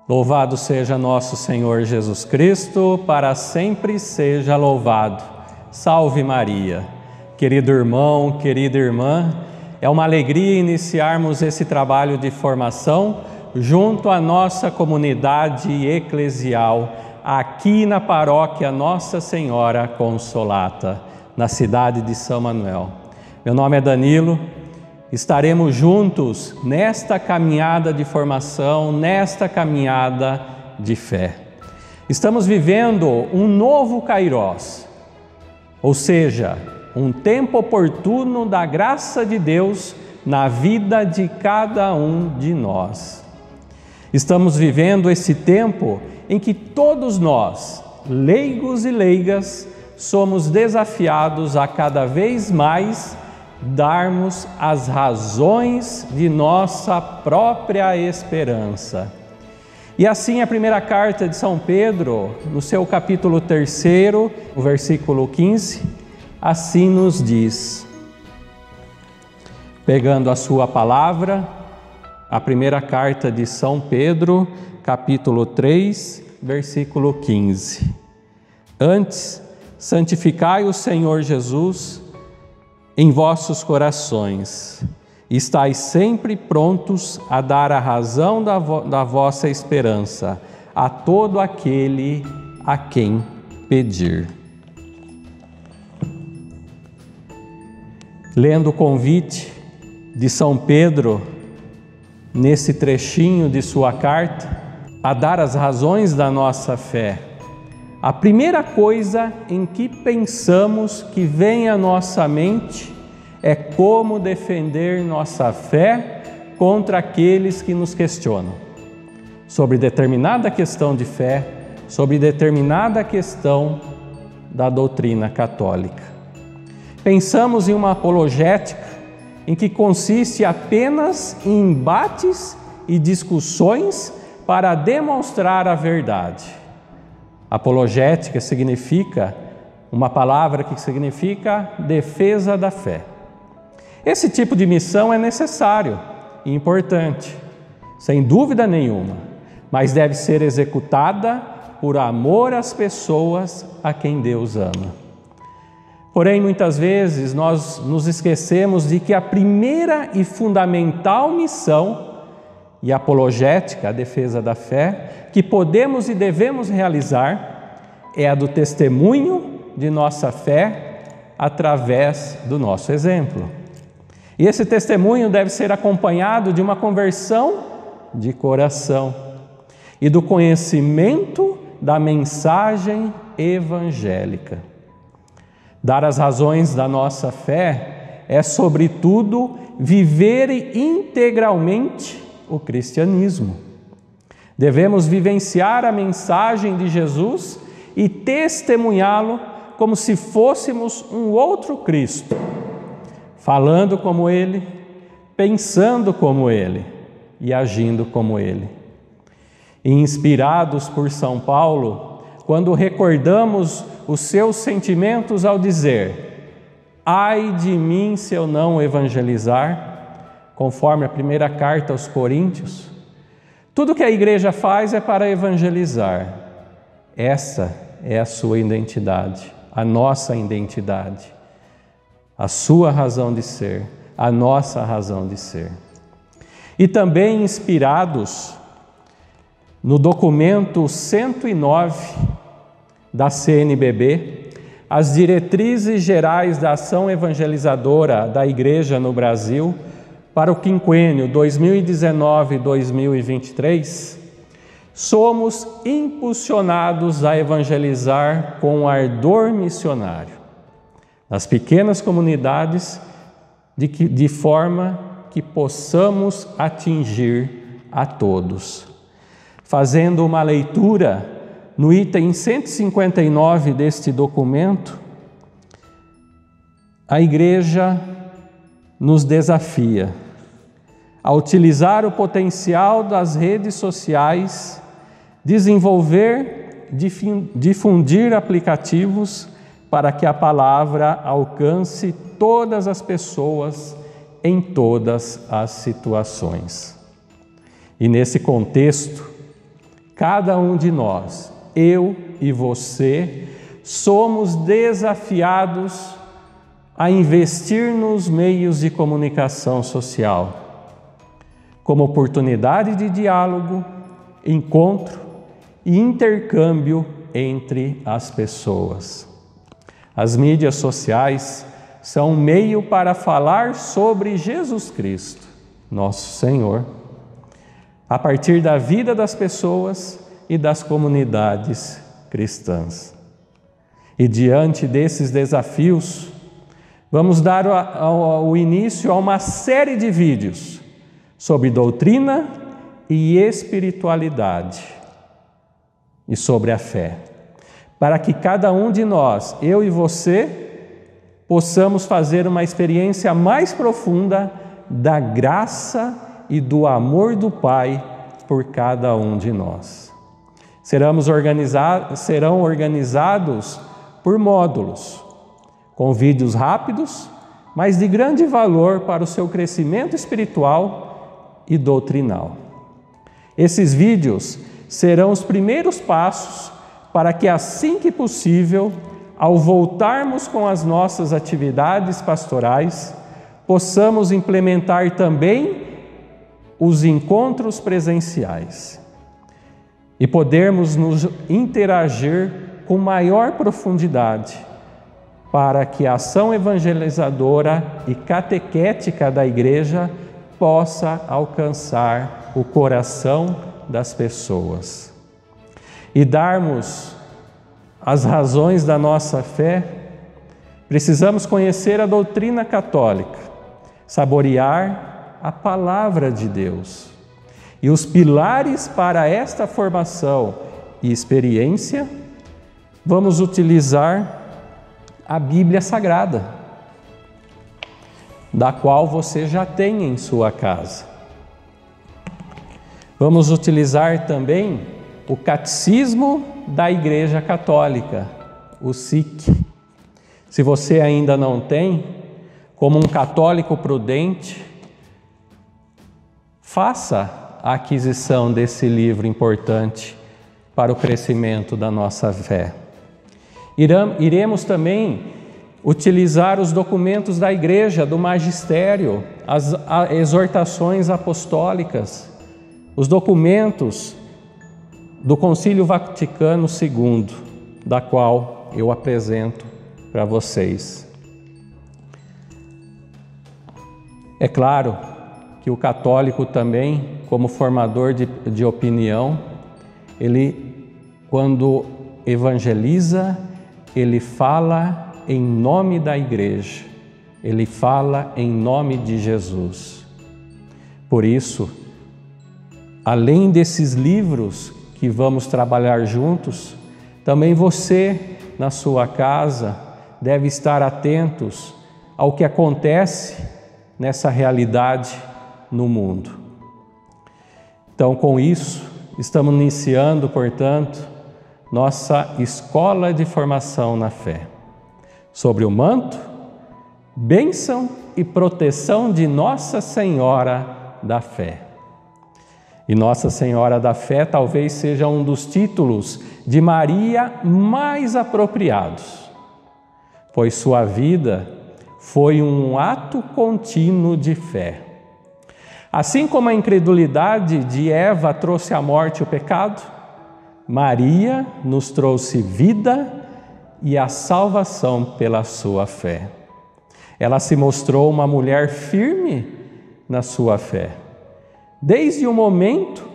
Louvado seja nosso Senhor Jesus Cristo, para sempre seja louvado. Salve Maria! Querido irmão, querida irmã, é uma alegria iniciarmos esse trabalho de formação junto à nossa comunidade eclesial, aqui na paróquia Nossa Senhora Consolata, na cidade de São Manuel. Meu nome é Danilo. Estaremos juntos nesta caminhada de formação, nesta caminhada de fé. Estamos vivendo um novo Kairós, ou seja, um tempo oportuno da graça de Deus na vida de cada um de nós. Estamos vivendo esse tempo em que todos nós, leigos e leigas, somos desafiados a cada vez mais darmos as razões de nossa própria esperança. E assim a primeira carta de São Pedro, no seu capítulo 3, o versículo 15, assim nos diz, pegando a sua palavra, a primeira carta de São Pedro, capítulo 3, versículo 15. Antes, santificai o Senhor Jesus em vossos corações, e estais sempre prontos a dar a razão da vossa esperança a todo aquele a quem pedir. Lendo o convite de São Pedro, nesse trechinho de sua carta, a dar as razões da nossa fé, a primeira coisa em que pensamos que vem à nossa mente é como defender nossa fé contra aqueles que nos questionam sobre determinada questão de fé, sobre determinada questão da doutrina católica. Pensamos em uma apologética em que consiste apenas em embates e discussões para demonstrar a verdade. Apologética significa uma palavra que significa defesa da fé. Esse tipo de missão é necessário e importante, sem dúvida nenhuma, mas deve ser executada por amor às pessoas a quem Deus ama. Porém, muitas vezes nós nos esquecemos de que a primeira e fundamental missão e apologética, a defesa da fé, que podemos e devemos realizar é a do testemunho de nossa fé através do nosso exemplo. E esse testemunho deve ser acompanhado de uma conversão de coração e do conhecimento da mensagem evangélica. Dar as razões da nossa fé é, sobretudo, viver integralmente o cristianismo. Devemos vivenciar a mensagem de Jesus e testemunhá-lo como se fôssemos um outro Cristo, falando como Ele, pensando como Ele e agindo como Ele. E inspirados por São Paulo, quando recordamos os seus sentimentos ao dizer: ai de mim se eu não evangelizar, conforme a primeira carta aos Coríntios, tudo que a igreja faz é para evangelizar. Essa é a sua identidade, a nossa identidade, a sua razão de ser, a nossa razão de ser. E também inspirados no documento 109 da CNBB, as diretrizes gerais da ação evangelizadora da Igreja no Brasil para o quinquênio 2019-2023, somos impulsionados a evangelizar com ardor missionário nas pequenas comunidades, de forma que possamos atingir a todos. Fazendo uma leitura no item 159 deste documento, a Igreja nos desafia a utilizar o potencial das redes sociais, desenvolver, difundir aplicativos para que a palavra alcance todas as pessoas em todas as situações. E nesse contexto, cada um de nós, eu e você, somos desafiados a investir nos meios de comunicação social, como oportunidade de diálogo, encontro e intercâmbio entre as pessoas. As mídias sociais são um meio para falar sobre Jesus Cristo, nosso Senhor, a partir da vida das pessoas e das comunidades cristãs. E diante desses desafios, vamos dar o início a uma série de vídeos sobre doutrina e espiritualidade e sobre a fé, para que cada um de nós, eu e você, possamos fazer uma experiência mais profunda da graça e do amor do Pai por cada um de nós. Serão organizados por módulos, com vídeos rápidos, mas de grande valor para o seu crescimento espiritual e doutrinal. Esses vídeos serão os primeiros passos para que, assim que possível, ao voltarmos com as nossas atividades pastorais, possamos implementar também os encontros presenciais e podermos nos interagir com maior profundidade para que a ação evangelizadora e catequética da Igreja possa alcançar o coração das pessoas. E darmos as razões da nossa fé, precisamos conhecer a doutrina católica, saborear a palavra de Deus. E os pilares para esta formação e experiência, vamos utilizar a Bíblia Sagrada, da qual você já tem em sua casa. Vamos utilizar também o Catecismo da Igreja Católica, o SIC. Se você ainda não tem, como um católico prudente, faça a aquisição desse livro importante para o crescimento da nossa fé. Iremos também utilizar os documentos da Igreja, do magistério, as exortações apostólicas, os documentos do Concílio Vaticano II, da qual eu apresento para vocês. É claro que o católico também, como formador de opinião, ele, quando evangeliza, ele fala em nome da Igreja, ele fala em nome de Jesus. Por isso, além desses livros que vamos trabalhar juntos, também você, na sua casa, deve estar atentos ao que acontece nessa realidade no mundo. Então, com isso, estamos iniciando, portanto, nossa escola de formação na fé, sobre o manto, bênção e proteção de Nossa Senhora da Fé. E Nossa Senhora da Fé talvez seja um dos títulos de Maria mais apropriados, pois sua vida foi um ato contínuo de fé. Assim como a incredulidade de Eva trouxe à morte o pecado, Maria nos trouxe vida e a salvação pela sua fé. Ela se mostrou uma mulher firme na sua fé, desde o momento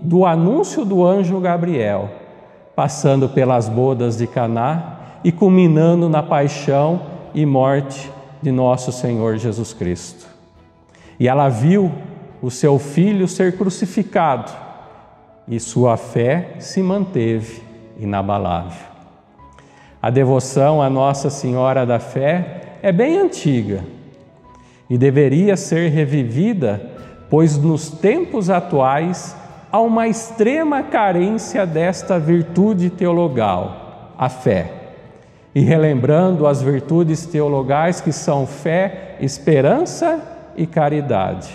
do anúncio do anjo Gabriel, passando pelas bodas de Caná e culminando na paixão e morte de nosso Senhor Jesus Cristo. E ela viu o seu filho ser crucificado e sua fé se manteve inabalável. A devoção à Nossa Senhora da Fé é bem antiga e deveria ser revivida, pois nos tempos atuais há uma extrema carência desta virtude teologal, a fé. E relembrando as virtudes teologais que são fé, esperança e caridade.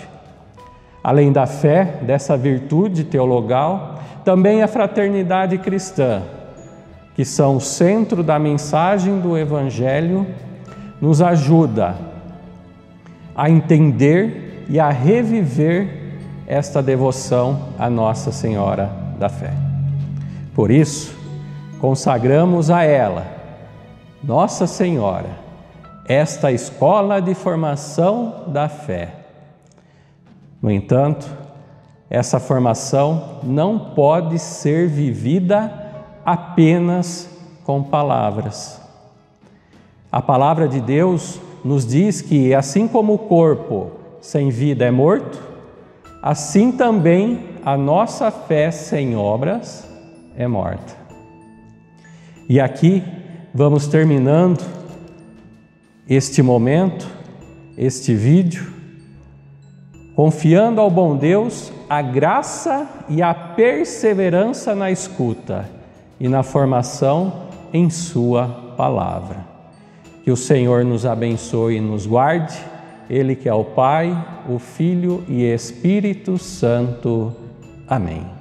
Além da fé, dessa virtude teologal, também a fraternidade cristã, que são o centro da mensagem do Evangelho, nos ajuda a entender e a reviver esta devoção à Nossa Senhora da Fé. Por isso, consagramos a ela, Nossa Senhora, esta escola de formação da fé. No entanto, essa formação não pode ser vivida apenas com palavras. A palavra de Deus nos diz que, assim como o corpo sem vida é morto, assim também a nossa fé sem obras é morta. E aqui vamos terminando este momento, este vídeo, confiando ao bom Deus a graça e a perseverança na escuta e na formação em sua palavra. Que o Senhor nos abençoe e nos guarde, Ele que é o Pai, o Filho e Espírito Santo. Amém.